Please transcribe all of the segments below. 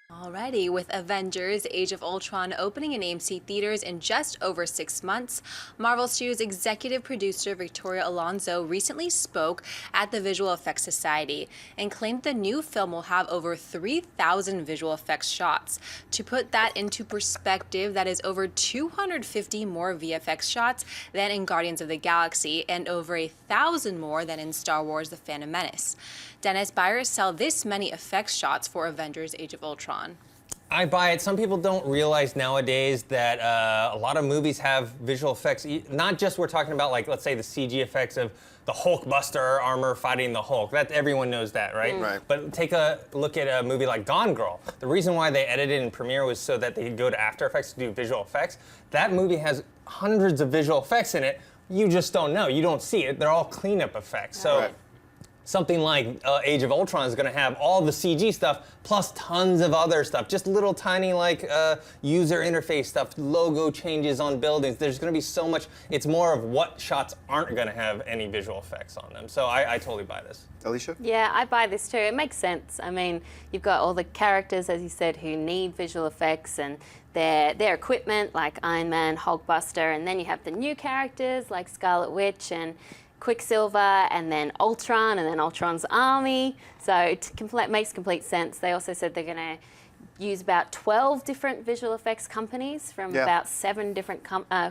Alrighty, with Avengers Age of Ultron opening in AMC Theatres in just over 6 months, Marvel Studios executive producer Victoria Alonso recently spoke at the Visual Effects Society and claimed the new film will have over 3,000 visual effects shots. To put that into perspective, that is over 250 more VFX shots than in Guardians of the Galaxy and over 1,000 more than in Star Wars The Phantom Menace. Dennis, buyers sell this many effects shots for Avengers Age of Ultron. I buy it. Some people don't realize nowadays that a lot of movies have visual effects. Not just we're talking about, like, let's say the CG effects of the Hulkbuster armor fighting the Hulk. That everyone knows that, right? Right. But take a look at a movie like Gone Girl. The reason why they edited in Premiere was so that they could go to After Effects to do visual effects. That movie has hundreds of visual effects in it. You just don't know. You don't see it. They're all cleanup effects. So. Right. Something like Age of Ultron is going to have all the CG stuff plus tons of other stuff, just little tiny like user interface stuff, logo changes on buildings. There's going to be so much. It's more of what shots aren't going to have any visual effects on them. So I totally buy this. Alicia? Yeah, I buy this too. It makes sense. I mean, you've got all the characters, as you said, who need visual effects and their equipment, like Iron Man, Hulkbuster, and then you have the new characters like Scarlet Witch and Quicksilver, and then Ultron, and then Ultron's army. So it makes complete sense. They also said they're going to use about 12 different visual effects companies from about 7 different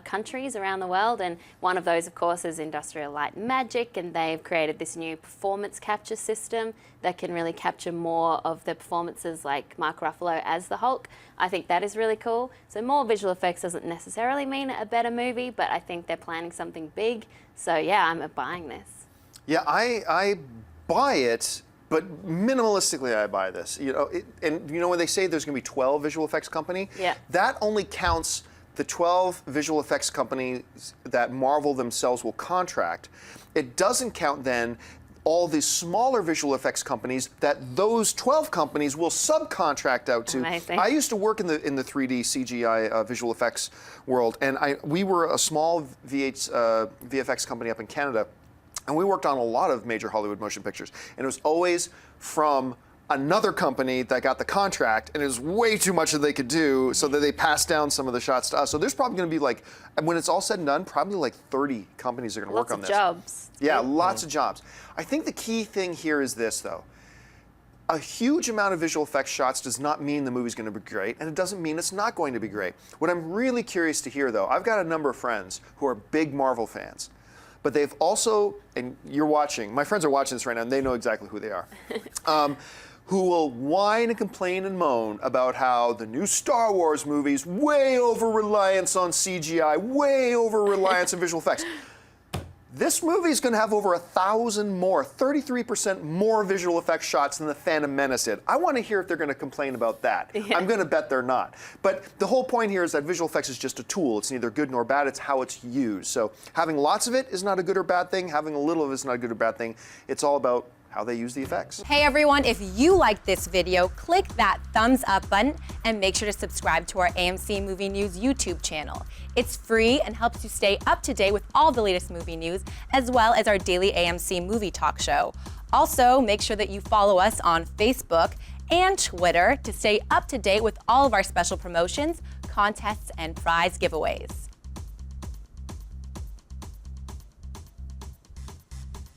countries around the world, and one of those, of course, is Industrial Light and Magic, and they've created this new performance capture system that can really capture more of the performances, like Mark Ruffalo as the Hulk. I think that is really cool. So more visual effects doesn't necessarily mean a better movie, but I think they're planning something big. So yeah, I'm buying this. Yeah, I buy it. But minimalistically, I buy this. You know, and you know when they say there's going to be 12 visual effects company, that only counts the 12 visual effects companies that Marvel themselves will contract. It doesn't count then all the smaller visual effects companies that those 12 companies will subcontract out to. Amazing. I used to work in the 3D CGI visual effects world, and we were a small VFX company up in Canada. And we worked on a lot of major Hollywood motion pictures. And it was always from another company that got the contract, and it was way too much that they could do, so that they passed down some of the shots to us. So there's probably going to be, like, when it's all said and done, probably like 30 companies are going to work on this. Lots of jobs. Yeah, lots of jobs. I think the key thing here is this, though. A huge amount of visual effects shots does not mean the movie's going to be great, and it doesn't mean it's not going to be great. What I'm really curious to hear, though, I've got a number of friends who are big Marvel fans. But they've also, and you're watching, my friends are watching this right now, and they know exactly who they are, who will whine and complain and moan about how the new Star Wars movies, way over-reliance on CGI, way over-reliance on visual effects. This movie is going to have over 1,000 more, 33% more visual effects shots than The Phantom Menace did. I want to hear if they're going to complain about that. Yeah. I'm going to bet they're not. But the whole point here is that visual effects is just a tool. It's neither good nor bad. It's how it's used. So having lots of it is not a good or bad thing. Having a little of it is not a good or bad thing. It's all about how they use the effects. Hey everyone, if you liked this video, click that thumbs up button and make sure to subscribe to our AMC Movie News YouTube channel. It's free and helps you stay up to date with all the latest movie news, as well as our daily AMC movie talk show. Also, make sure that you follow us on Facebook and Twitter to stay up to date with all of our special promotions, contests, and prize giveaways.